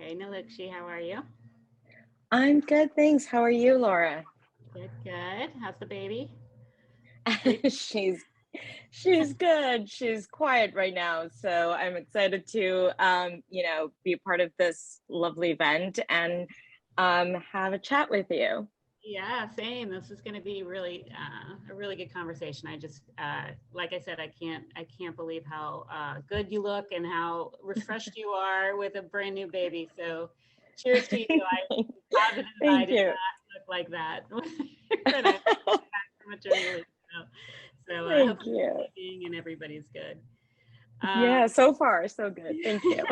Hey, Nilukshi, how are you? I'm good, thanks. How are you, Laura? Good, good. How's the baby? Sleep? she's she's good. She's quiet right now, so I'm excited to be a part of this lovely event and have a chat with you. Yeah, same. This is going to be really a really good conversation. Like I said, I can't believe how good you look and how refreshed you are with a brand new baby. So, cheers to you. I'm positive I Thank did you. not look like that when I from maternity leave. So I hope Thank you. you're being and everybody's good. Yeah, Um, so far so good. Thank you.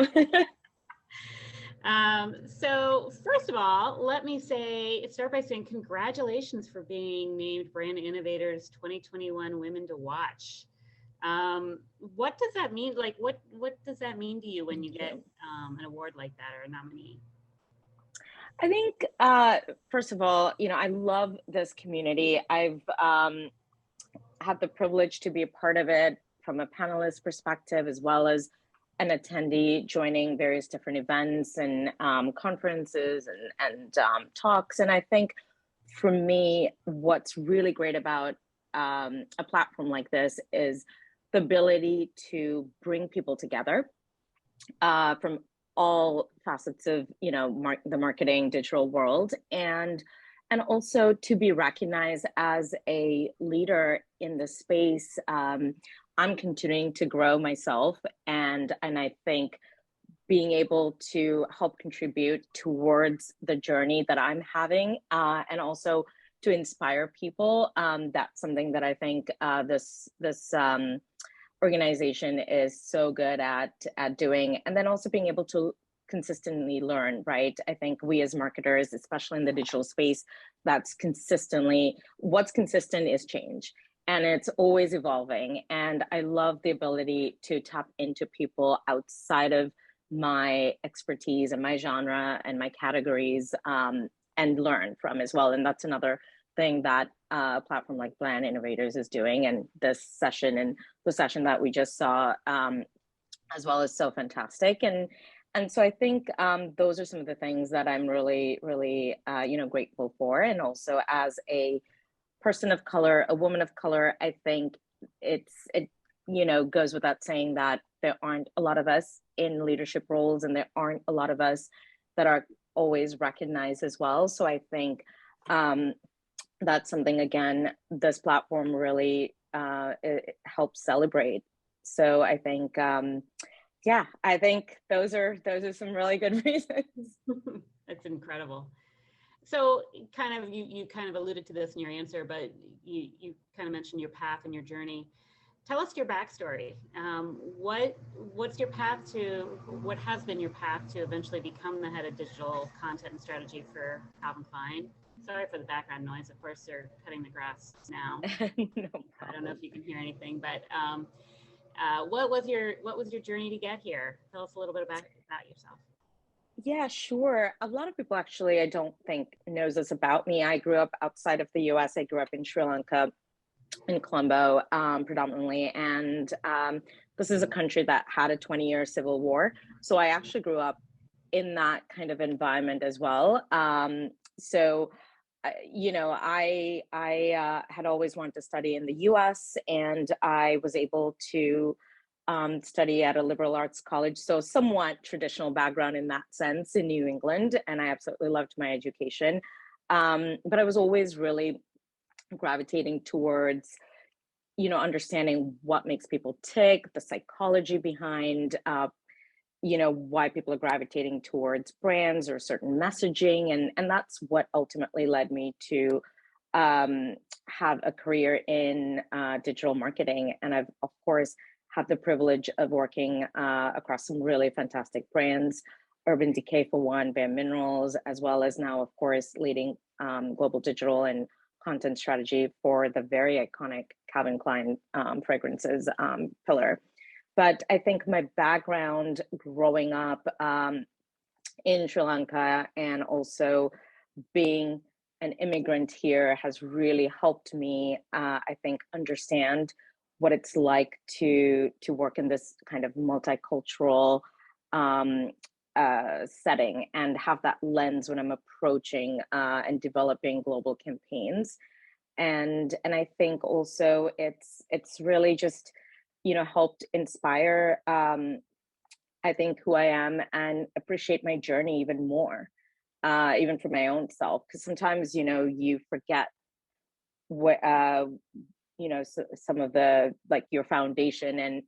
so first of all, let me start by saying congratulations for being named Brand Innovators 2021 Women to Watch. What does that mean? Like, what does that mean to you when Thank you get you. an award like that or a nominee? I think first of all, I love this community. I've had the privilege to be a part of it from a panelist perspective, as well as an attendee joining various different events and conferences and talks. And I think for me, what's really great about a platform like this is the ability to bring people together from all facets of the marketing digital world, and also to be recognized as a leader in the space. I'm continuing to grow myself, and I think being able to help contribute towards the journey that I'm having, and also to inspire people. That's something that I think this organization is so good at doing, and then also being able to consistently learn, right? I think we as marketers, especially in the digital space, that's consistently what's consistent is change, and it's always evolving. And I love the ability to tap into people outside of my expertise and my genre and my categories, and learn from as well. And that's another thing that a platform like Brand Innovators is doing. And this session and the session that we just saw, as well, is so fantastic. And so I think those are some of the things that I'm really, really, grateful for. And also as a person of color, a woman of color, I think it goes without saying that there aren't a lot of us in leadership roles, and there aren't a lot of us that are always recognized as well. So I think um, that's something, again, this platform really it helps celebrate. So I think yeah, I think those are some really good reasons. That's incredible. So kind of you kind of alluded to this in your answer, but you kind of mentioned your path and your journey. Tell us your backstory. What's your path to what has been your path to eventually become the head of digital content and strategy for Calvin Klein? Sorry for the background noise. Of course, they're cutting the grass now. No I don't know problem. if you can hear anything, but what was your journey to get here? Tell us a little bit about yourself. Yeah, sure. A lot of people actually, I don't think, knows this about me. I grew up outside of the US. I grew up in Sri Lanka, in Colombo, predominantly. And this is a country that had a 20-year civil war. So I actually grew up in that kind of environment as well. So, I had always wanted to study in the U.S., and I was able to study at a liberal arts college, so somewhat traditional background in that sense in New England, and I absolutely loved my education. But I was always really gravitating towards understanding what makes people tick, the psychology behind why people are gravitating towards brands or certain messaging, and that's what ultimately led me to um, have a career in digital marketing. And I've, of course, had the privilege of working across some really fantastic brands, Urban Decay for one, Bare Minerals, as well as now, of course, leading global digital and content strategy for the very iconic Calvin Klein fragrances pillar. But I think my background growing up in Sri Lanka, and also being an immigrant here, has really helped me, I think, understand what it's like to work in this kind of multicultural, um, setting and have that lens when I'm approaching and developing global campaigns. And I think also it's really just, you know, helped inspire I think who I am and appreciate my journey even more, even for my own self, because sometimes, you know, you forget what you know, some of the, like, your foundation and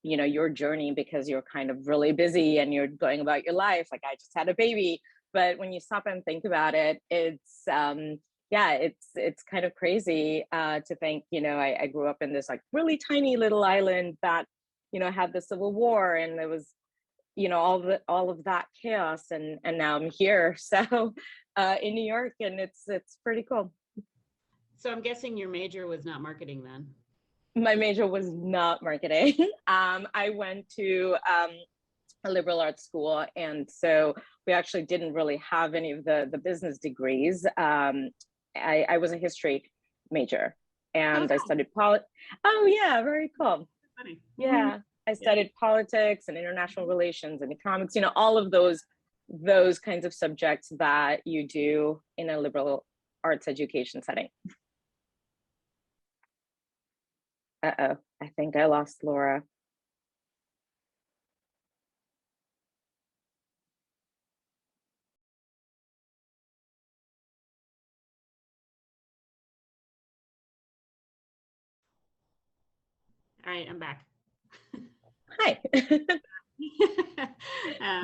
you know, your journey, because you're kind of really busy and you're going about your life. Like, I just had a baby, but when you stop and think about it, it's yeah, it's kind of crazy to think, you know, I grew up in this like really tiny little island that, you know, had the Civil War, and there was, you know, all of that chaos, and now I'm here, so in New York, and it's pretty cool. So I'm guessing your major was not marketing then. My major was not marketing. I went to a liberal arts school, and so we actually didn't really have any of the business degrees. I was a history major, and I studied Oh yeah, very cool. Funny. Yeah, I studied politics and international relations and economics. You know, all of those kinds of subjects that you do in a liberal arts education setting. Uh-oh, I think I lost Laura. All right, I'm back. Hi.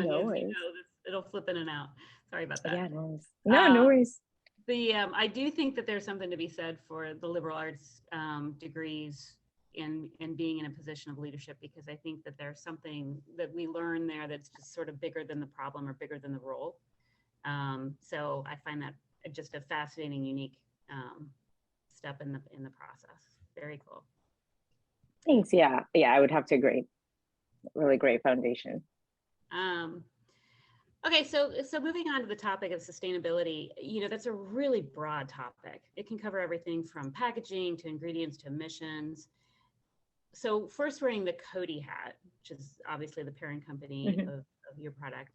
No worries. You know, it'll flip in and out. Sorry about that. Yeah, no worries. No worries. I do think that there's something to be said for the liberal arts degrees in being in a position of leadership, because I think that there's something that we learn there that's just sort of bigger than the problem or bigger than the role. So I find that just a fascinating, unique step in the process. Very cool. Thanks. Yeah, I would have to agree. Really great foundation. Okay, so moving on to the topic of sustainability, you know, that's a really broad topic. It can cover everything from packaging to ingredients to emissions. So first, wearing the Coty hat, which is obviously the parent company of your product,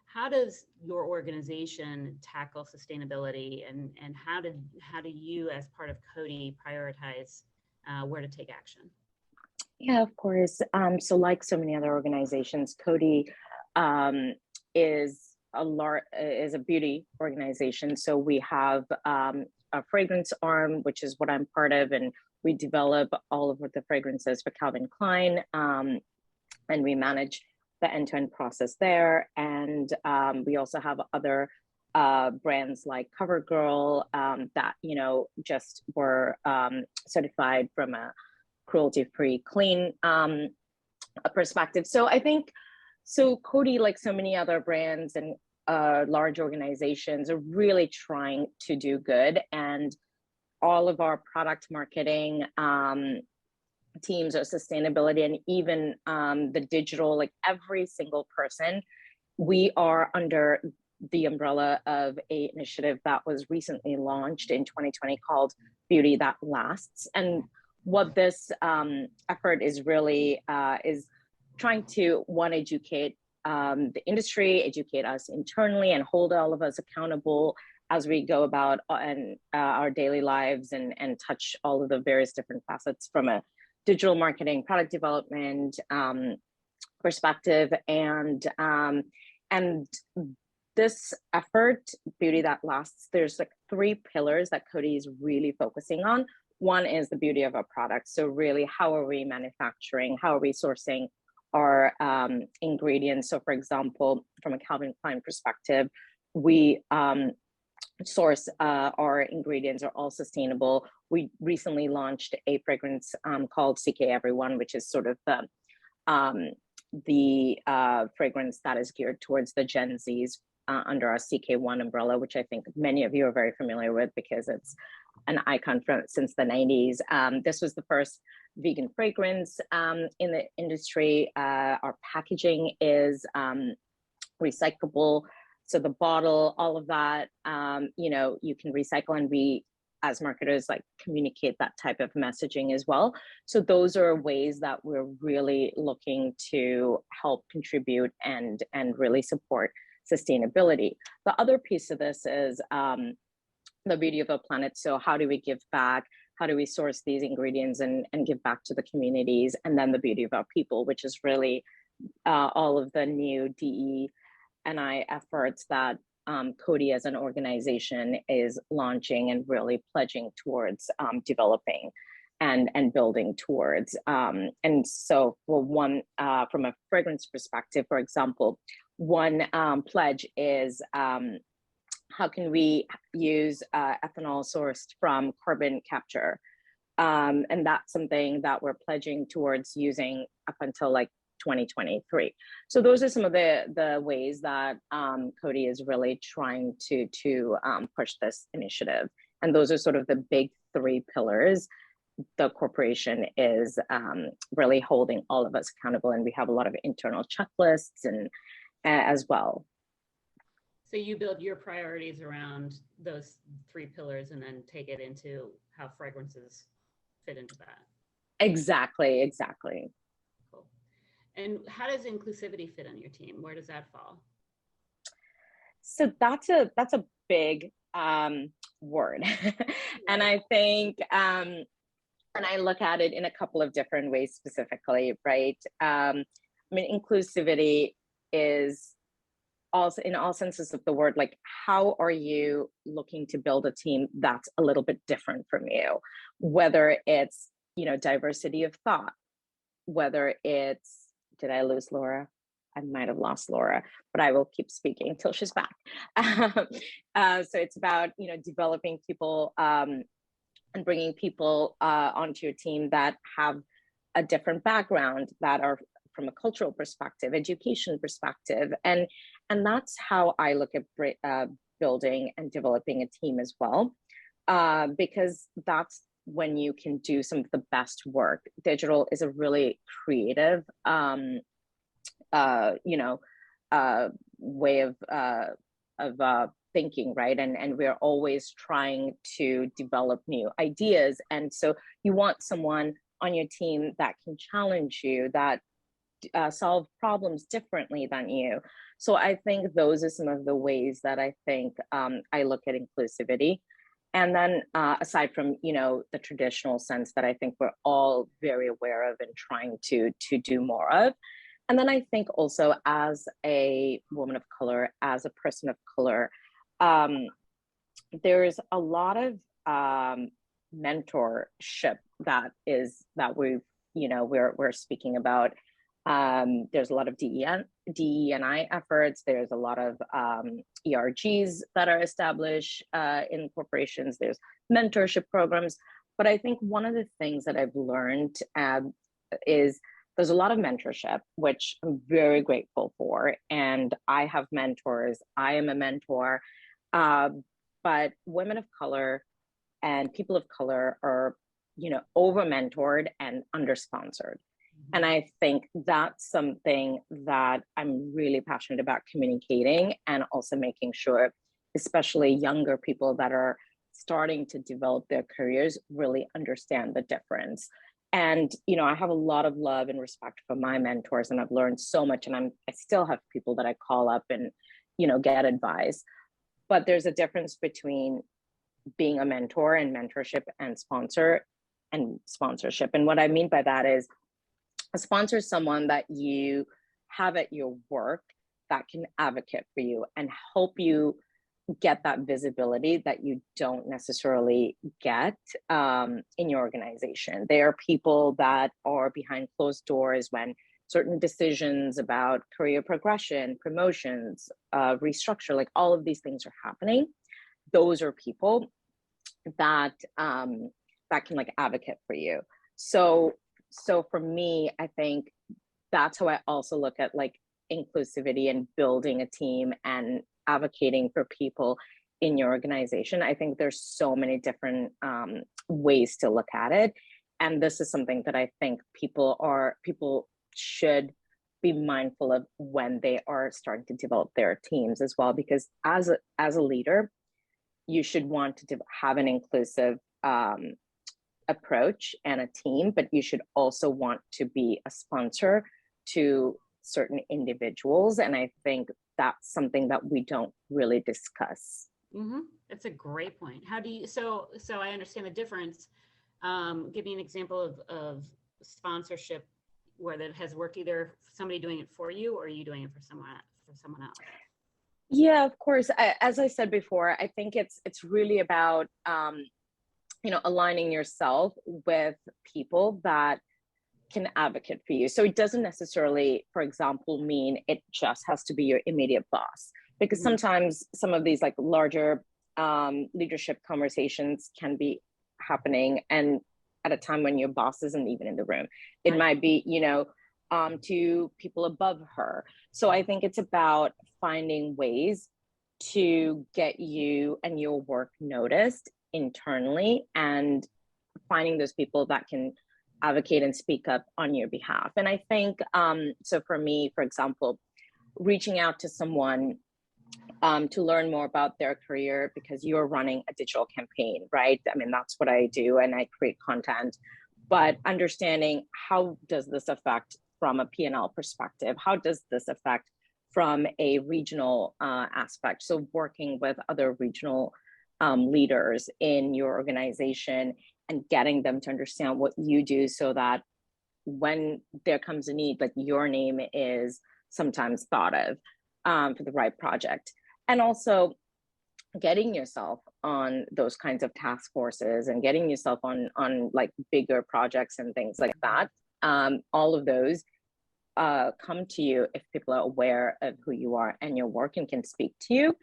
how does your organization tackle sustainability, and how do you, as part of Coty, prioritize where to take action? Yeah, of course. So like so many other organizations, Coty is a beauty organization. So we have a fragrance arm, which is what I'm part of, and we develop all of the fragrances for Calvin Klein, and we manage the end-to-end process there. And we also have other brands like CoverGirl that, you know, just were certified from a cruelty-free, clean perspective. So I think, so Coty, like so many other brands and large organizations, are really trying to do good, and all of our product marketing teams, or sustainability, and even the digital, like every single person, we are under the umbrella of an initiative that was recently launched in 2020 called Beauty That Lasts. And what this effort is really is trying to, one, educate the industry, educate us internally, and hold all of us accountable as we go about our daily lives, and touch all of the various different facets from a digital marketing, product development perspective. And this effort, Beauty That Lasts, there's like 3 pillars that Coty is really focusing on. One is the beauty of our products. So really, how are we manufacturing? How are we sourcing our ingredients? So for example, from a Calvin Klein perspective, we source our ingredients are all sustainable. We recently launched a fragrance called CK Everyone, which is sort of the fragrance that is geared towards the Gen Zs under our CK1 umbrella, which I think many of you are very familiar with because it's an icon since the 90s. This was the first vegan fragrance in the industry. Our packaging is recyclable. So the bottle, all of that, you know, you can recycle, and we as marketers, like communicate that type of messaging as well. So those are ways that we're really looking to help contribute and really support sustainability. The other piece of this is the beauty of a planet. So how do we give back? How do we source these ingredients and give back to the communities? And then the beauty of our people, which is really all of the new DE&I efforts that Coty as an organization is launching and really pledging towards developing and building towards. And so for one, from a fragrance perspective, for example, one pledge is how can we use ethanol sourced from carbon capture? And that's something that we're pledging towards using up until like 2023. So those are some of the ways that Coty is really trying to push this initiative. And those are sort of the big three pillars. The corporation is really holding all of us accountable, and we have a lot of internal checklists and as well. So you build your priorities around those three pillars and then take it into how fragrances fit into that. Exactly. Cool. And how does inclusivity fit on your team? Where does that fall? So that's a big word. And I think, and I look at it in a couple of different ways specifically, right? I mean, inclusivity is also, in all senses of the word, like, how are you looking to build a team that's a little bit different from you? Whether it's, diversity of thought, whether it's, did I lose Laura? I might have lost Laura, but I will keep speaking until she's back. So it's about, developing people and bringing people onto your team that have a different background, that are from a cultural perspective, education perspective. And that's how I look at building and developing a team as well, because that's when you can do some of the best work. Digital is a really creative, way of thinking, right? And we're always trying to develop new ideas. And so you want someone on your team that can challenge you, that solve problems differently than you. So I think those are some of the ways that I think I look at inclusivity. And then aside from, the traditional sense that I think we're all very aware of and trying to do more of. And then I think also, as a woman of color, as a person of color, there's a lot of mentorship that we're speaking about. There's a lot of DE&I efforts. There's a lot of ERGs that are established in corporations. There's mentorship programs. But I think one of the things that I've learned is there's a lot of mentorship, which I'm very grateful for. And I have mentors. I am a mentor. But women of color and people of color are, over-mentored and under-sponsored. And I think that's something that I'm really passionate about communicating, and also making sure, especially younger people that are starting to develop their careers, really understand the difference. And, I have a lot of love and respect for my mentors, and I've learned so much, and I still have people that I call up and, get advice. But there's a difference between being a mentor and mentorship and sponsorship. And what I mean by that is, a sponsor is someone that you have at your work that can advocate for you and help you get that visibility that you don't necessarily get in your organization. They are people that are behind closed doors when certain decisions about career progression, promotions, restructure, like all of these things are happening. Those are people that can like advocate for you. So for me, I think that's how I also look at like inclusivity and building a team and advocating for people in your organization. I think there's so many different ways to look at it. And this is something that I think people should be mindful of when they are starting to develop their teams as well, because as a leader, you should want to have an inclusive approach and a team, but you should also want to be a sponsor to certain individuals. And I think that's something that we don't really discuss. Mm-hmm. That's a great point. How do you, so I understand the difference. Give me an example of sponsorship where that has worked, either somebody doing it for you or you doing it for someone else. Yeah, of course. As I said before, I think it's really about aligning yourself with people that can advocate for you. So it doesn't necessarily, for example, mean it just has to be your immediate boss, because sometimes some of these like larger leadership conversations can be happening and at a time when your boss isn't even in the room. It might be, to people above her. So I think it's about finding ways to get you and your work noticed internally, and finding those people that can advocate and speak up on your behalf. And I think, so for me, for example, reaching out to someone to learn more about their career, because you're running a digital campaign, right? I mean, that's what I do, and I create content, but understanding how does this affect from a P&L perspective? How does this affect from a regional aspect? So working with other regional leaders in your organization and getting them to understand what you do, so that when there comes a need, like your name is sometimes thought of for the right project. And also getting yourself on those kinds of task forces and getting yourself on like bigger projects and things like that. All of those come to you if people are aware of who you are and your work and can speak to you,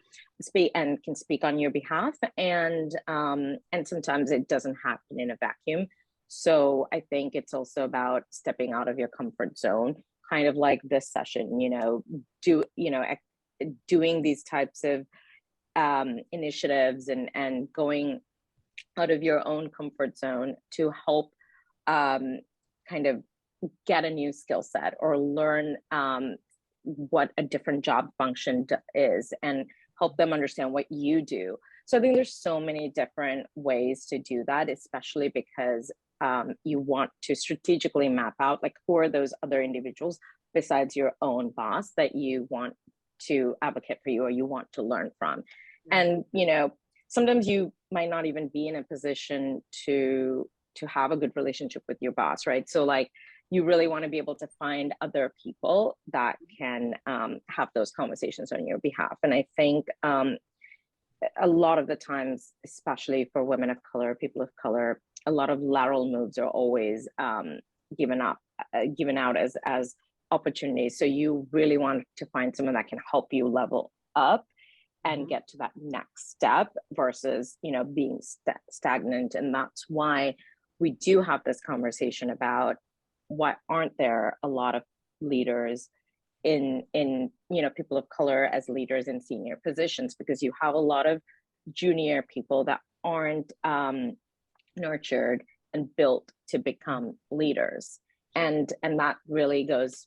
can speak on your behalf. And sometimes it doesn't happen in a vacuum. So I think it's also about stepping out of your comfort zone, kind of like this session, doing these types of initiatives and going out of your own comfort zone to help kind of get a new skill set or learn what a different job function is, and help them understand what you do. So I think there's so many different ways to do that, especially because you want to strategically map out like who are those other individuals besides your own boss that you want to advocate for you or you want to learn from. And sometimes you might not even be in a position to have a good relationship with your boss, right? So like you really want to be able to find other people that can have those conversations on your behalf. And I think a lot of the times, especially for women of color, people of color, a lot of lateral moves are always given out as opportunities. So you really want to find someone that can help you level up and get to that next step versus, being stagnant. And that's why we do have this conversation about why aren't there a lot of leaders in people of color as leaders in senior positions, because you have a lot of junior people that aren't nurtured and built to become leaders. And that really goes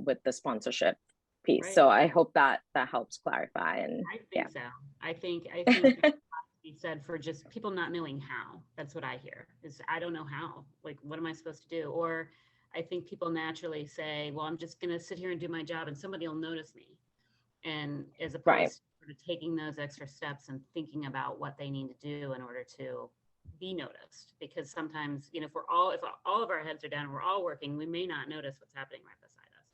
with the sponsorship piece. Right. So I hope that helps clarify. And I think so. I think it be said for just people not knowing how. That's what I hear is I don't know how. Like, what am I supposed to do? Or I think people naturally say, well, I'm just going to sit here and do my job and somebody will notice me. And as opposed to sort of taking those extra steps and thinking about what they need to do in order to be noticed. Because sometimes, if all of our heads are down and we're all working, we may not notice what's happening right beside us.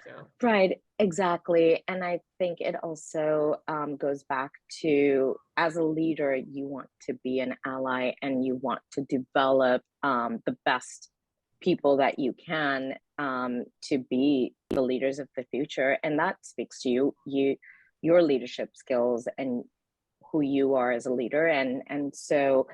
So. Right, exactly. And I think it also goes back to, as a leader, you want to be an ally and you want to develop the best people that you can to be the leaders of the future. And that speaks to your leadership skills and who you are as a leader. And so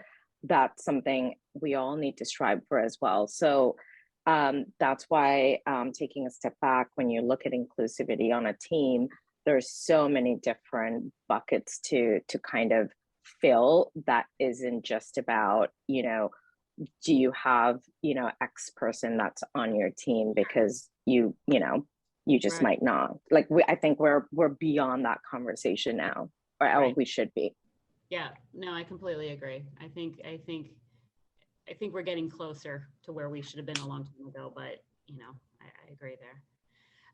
that's something we all need to strive for as well. So that's why taking a step back, when you look at inclusivity on a team, there's so many different buckets to kind of fill. That isn't just about, do you have, X person that's on your team because you just might not. Like I think we're beyond that conversation now, or we should be. Yeah, no, I completely agree. I think we're getting closer to where we should have been a long time ago, but I agree there.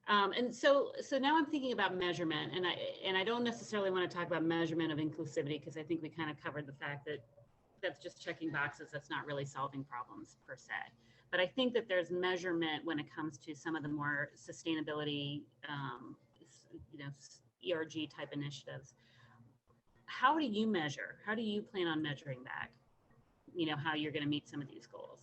And so now I'm thinking about measurement, and I don't necessarily want to talk about measurement of inclusivity because I think we kind of covered the fact that that's just checking boxes. That's not really solving problems per se. But I think that there's measurement when it comes to some of the more sustainability, you know, ERG type initiatives. How do you measure? How do you plan on measuring that? How you're going to meet some of these goals.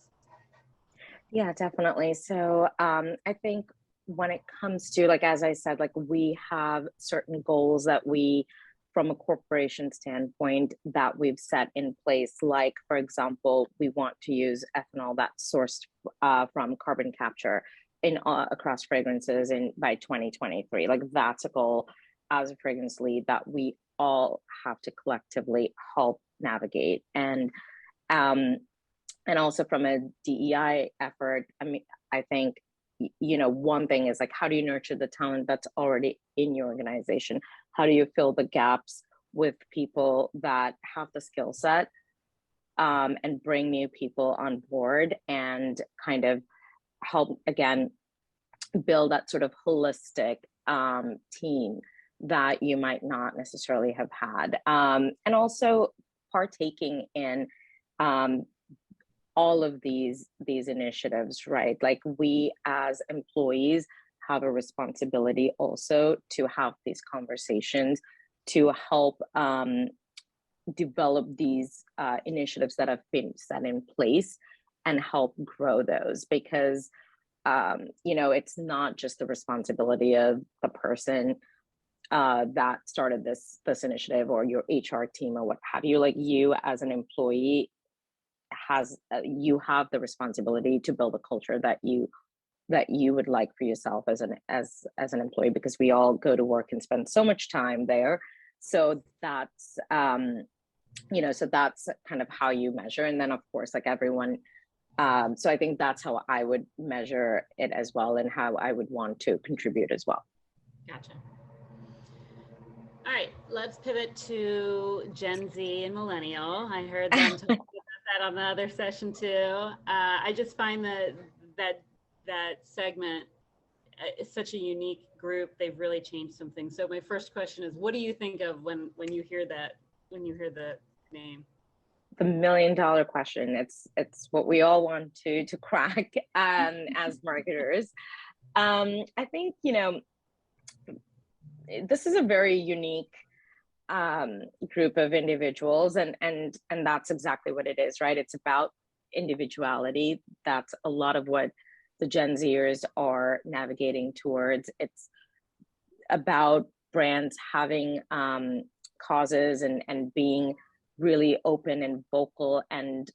Yeah, definitely. So I think when it comes to, like, as I said, like we have certain goals that we, from a corporation standpoint, that we've set in place. Like, for example, we want to use ethanol that's sourced from carbon capture in across fragrances by 2023. Like, that's a goal as a fragrance lead that we all have to collectively help navigate. And also from a DEI effort, I mean, I think, one thing is like, how do you nurture the talent that's already in your organization? How do you fill the gaps with people that have the skill set, and bring new people on board and kind of help, again, build that sort of holistic team that you might not necessarily have had. And also partaking in all of these initiatives, right? Like, we as employees have a responsibility also to have these conversations, to help develop these initiatives that have been set in place and help grow those, because it's not just the responsibility of the person that started this initiative or your HR team or what have you. Like, you as an employee you have the responsibility to build a culture that you would like for yourself as an employee, because we all go to work and spend so much time there. So that's so that's kind of how you measure. And then of course, like everyone, so I think that's how I would measure it as well, and how I would want to contribute as well. Gotcha. All right, let's pivot to Gen Z and Millennial. I heard them talk about that on the other session too. I just find that segment is such a unique group. They've really changed some things. So my first question is, what do you think of when you hear the name? The $1 million question. It's what we all want to crack as marketers. I think this is a very unique group of individuals, and that's exactly what it is, right? It's about individuality. That's a lot of what the Gen Zers are navigating towards. It's about brands having causes and being really open and vocal, and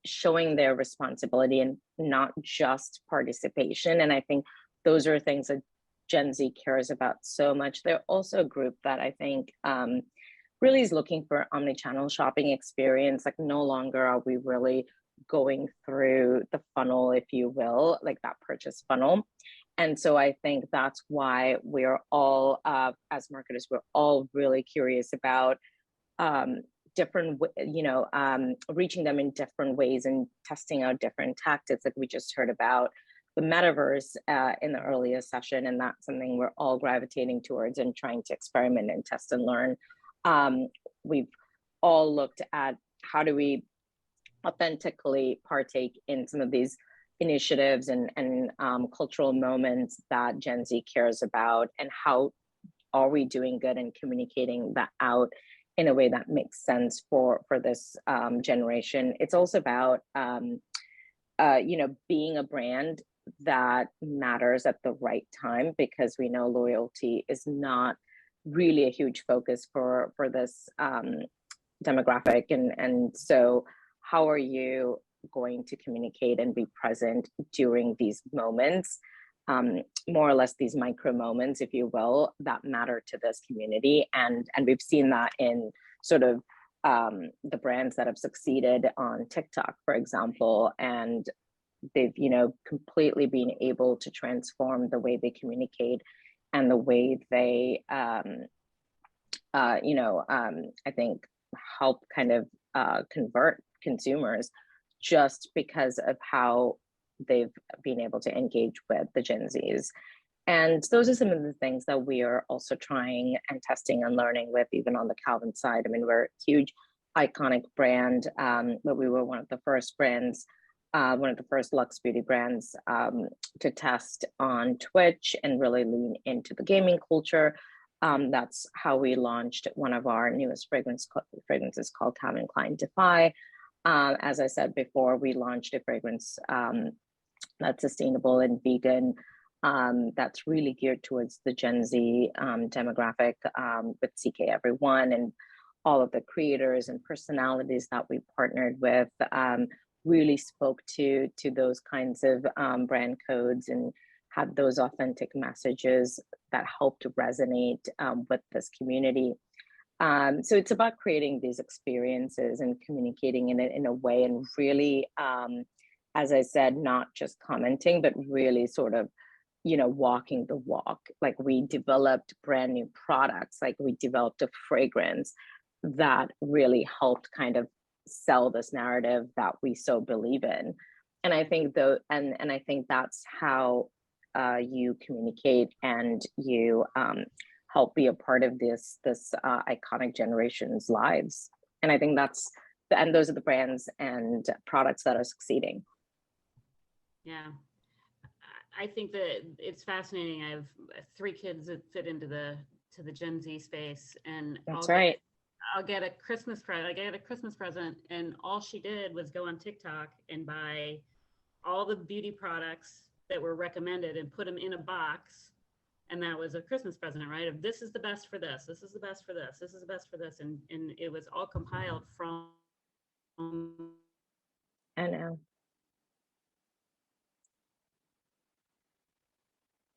showing their responsibility and not just participation. And I think those are things that Gen Z cares about so much. They're also a group that I think really is looking for omni-channel shopping experience. Like, no longer are we really going through the funnel, if you will, like that purchase funnel. And so I think that's why we're all, as marketers, we're all really curious about different, reaching them in different ways and testing out different tactics. Like we just heard about the metaverse in the earlier session, and that's something we're all gravitating towards and trying to experiment and test and learn. We've all looked at how do we authentically partake in some of these initiatives and cultural moments that Gen Z cares about, and how are we doing good and communicating that out in a way that makes sense for this generation. It's also about being a brand that matters at the right time, because we know loyalty is not really a huge focus for this demographic. And so how are you going to communicate and be present during these moments, more or less these micro moments, if you will, that matter to this community? And we've seen that in sort of the brands that have succeeded on TikTok, for example, and they've completely been able to transform the way they communicate and the way they I think help kind of convert consumers just because of how they've been able to engage with the Gen Zs. And those are some of the things that we are also trying and testing and learning with, even on the Calvin side. I mean, we're a huge, iconic brand, but we were one of the first brands, one of the first luxe beauty brands to test on Twitch and really lean into the gaming culture. That's how we launched one of our newest fragrances called Calvin Klein Defy. As I said before, we launched a fragrance that's sustainable and vegan, that's really geared towards the Gen Z demographic, with CK Everyone and all of the creators and personalities that we partnered with, really spoke to those kinds of brand codes and had those authentic messages that helped to resonate with this community. So it's about creating these experiences and communicating in it in a way, and really, as I said, not just commenting, but really sort of, walking the walk. Like, we developed brand new products, like we developed a fragrance that really helped kind of sell this narrative that we so believe in. And I think and I think that's how you communicate and you help be a part of this iconic generation's lives. And I think those are the brands and products that are succeeding. Yeah. I think that it's fascinating. I have 3 kids that fit into the Gen Z space, and that's right. I'll get a Christmas present. I get a Christmas present, and all she did was go on TikTok and buy all the beauty products that were recommended and put them in a box. And that was a Christmas present, right? Of this is the best for this. This is the best for this. This is the best for this. And it was all compiled from. I know.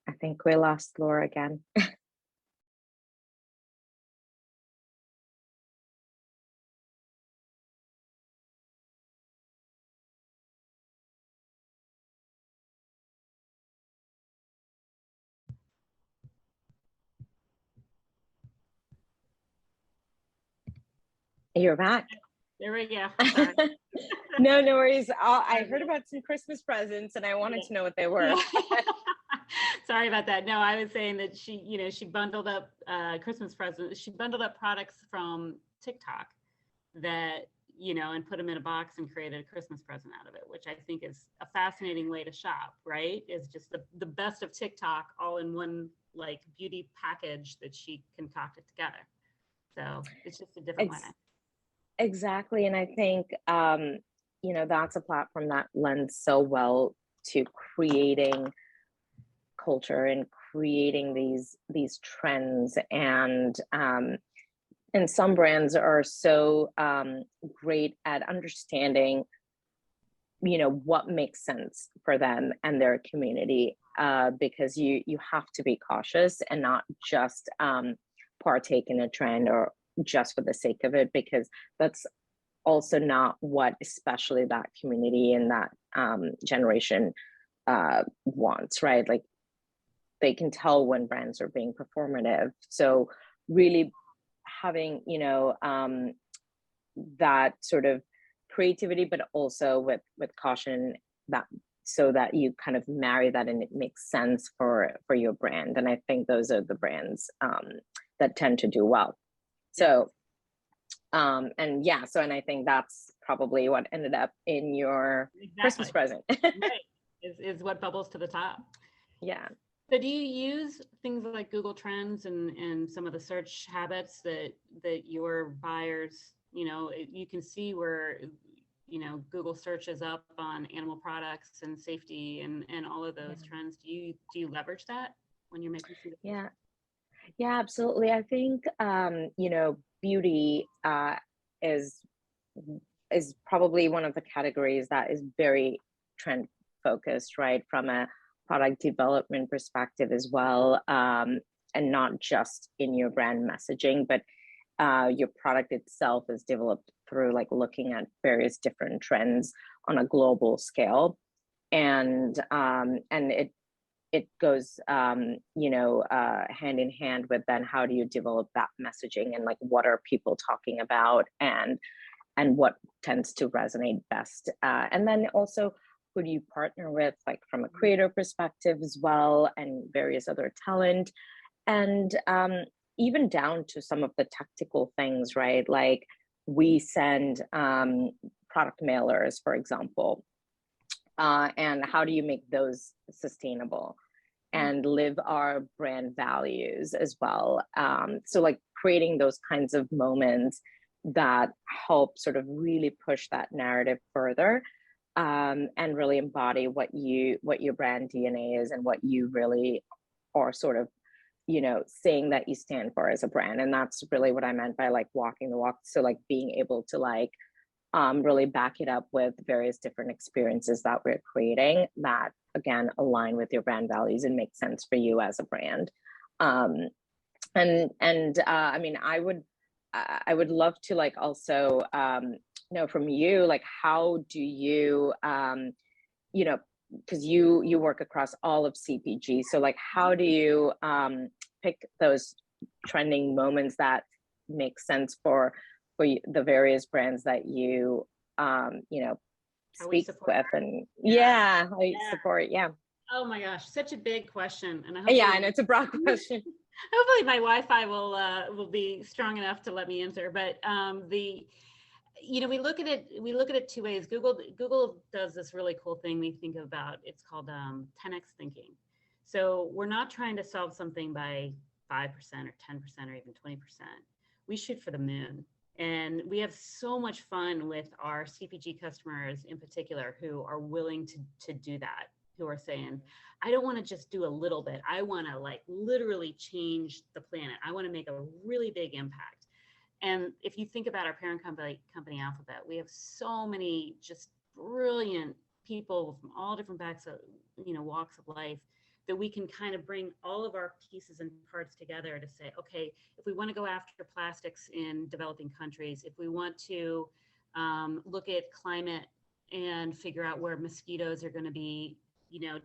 I think we lost Laura again. You're back. There we go. No worries. I heard about some Christmas presents and I wanted to know what they were. Sorry about that. No, I was saying that she bundled up Christmas presents. She bundled up products from TikTok that, and put them in a box and created a Christmas present out of it, which I think is a fascinating way to shop, right? Is just the best of TikTok all in one like beauty package that she concocted together. So it's just a different way. Exactly. And I think, that's a platform that lends so well to creating culture and creating these trends. And some brands are so great at understanding, what makes sense for them and their community, because you have to be cautious and not just partake in a trend or just for the sake of it, because that's also not what especially that community and that generation wants, right? Like, they can tell when brands are being performative. So really having, that sort of creativity, but also with caution, that so that you kind of marry that and it makes sense for your brand. And I think those are the brands that tend to do well. So, and I think that's probably what ended up in your Christmas present. Right, is what bubbles to the top. Yeah. So do you use things like Google Trends and some of the search habits that your buyers, you can see where, Google searches up on animal products and safety and all of those trends. Do you leverage that when you're making some decisions? Yeah, absolutely. I think, beauty is probably one of the categories that is very trend focused, right? From a product development perspective as well. And not just in your brand messaging, but your product itself is developed through like looking at various different trends on a global scale. And it it goes, hand in hand with then how do you develop that messaging and like what are people talking about and what tends to resonate best. And then also who do you partner with, like from a creator perspective as well, and various other talent. And even down to some of the tactical things, right? Like we send product mailers, for example, and how do you make those sustainable and live our brand values as well. So like creating those kinds of moments that help sort of really push that narrative further, and really embody what your brand DNA is and what you really are sort of, saying that you stand for as a brand. And that's really what I meant by like walking the walk. So like being able to like really back it up with various different experiences that we're creating that again align with your brand values and make sense for you as a brand. I mean, I would love to like also know from you, like how do you because you work across all of CPG, so like how do you pick those trending moments that make sense for the various brands that you speak with, and how you support. Oh my gosh, such a big question. And and it's a broad question. Hopefully my Wi-Fi will be strong enough to let me answer. But we look at it two ways. Google does this really cool thing we think about. It's called 10x thinking. So we're not trying to solve something by 5% or 10% or even 20%. We shoot for the moon. And we have so much fun with our CPG customers in particular who are willing to do that, who are saying, I don't want to just do a little bit. I want to like literally change the planet. I want to make a really big impact. And if you think about our parent company Alphabet, we have so many just brilliant people from all different walks of life that we can kind of bring all of our pieces and parts together to say, okay, if we want to go after plastics in developing countries, if we want to look at climate and figure out where mosquitoes are going to be,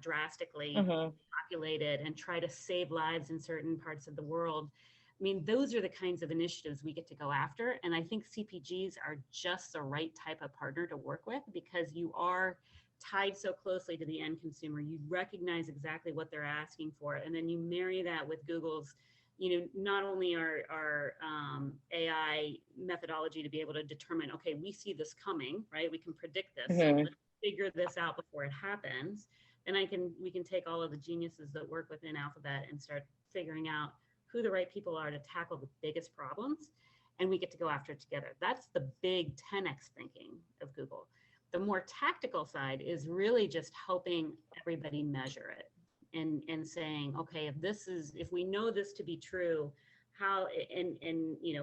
drastically populated and try to save lives in certain parts of the world. I mean, those are the kinds of initiatives we get to go after. And I think CPGs are just the right type of partner to work with because you are tied so closely to the end consumer. You recognize exactly what they're asking for. And then you marry that with Google's, not only our AI methodology to be able to determine, okay, we see this coming, right? We can predict this. So let's figure this out before it happens. And we can take all of the geniuses that work within Alphabet and start figuring out who the right people are to tackle the biggest problems. And we get to go after it together. That's the big 10x thinking of Google. The more tactical side is really just helping everybody measure it and saying, okay, if we know this to be true, how,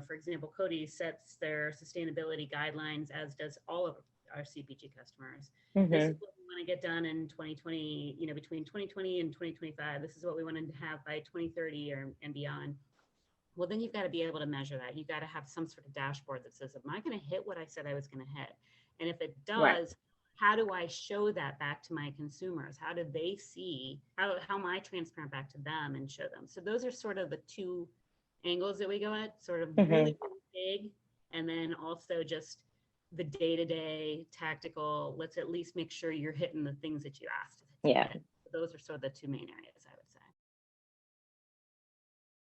for example, Coty sets their sustainability guidelines, as does all of our CPG customers. This is what we want to get done in 2020, between 2020 and 2025. This is what we want to have by 2030 and beyond. Well, then you've got to be able to measure that. You've got to have some sort of dashboard that says, am I going to hit what I said I was going to hit? And if it does, how do I show that back to my consumers? How do they see, how am I transparent back to them and show them? So those are sort of the two angles that we go at, sort of really, really big, and then also just the day-to-day tactical, let's at least make sure you're hitting the things that you asked. Yeah. Those are sort of the two main areas, I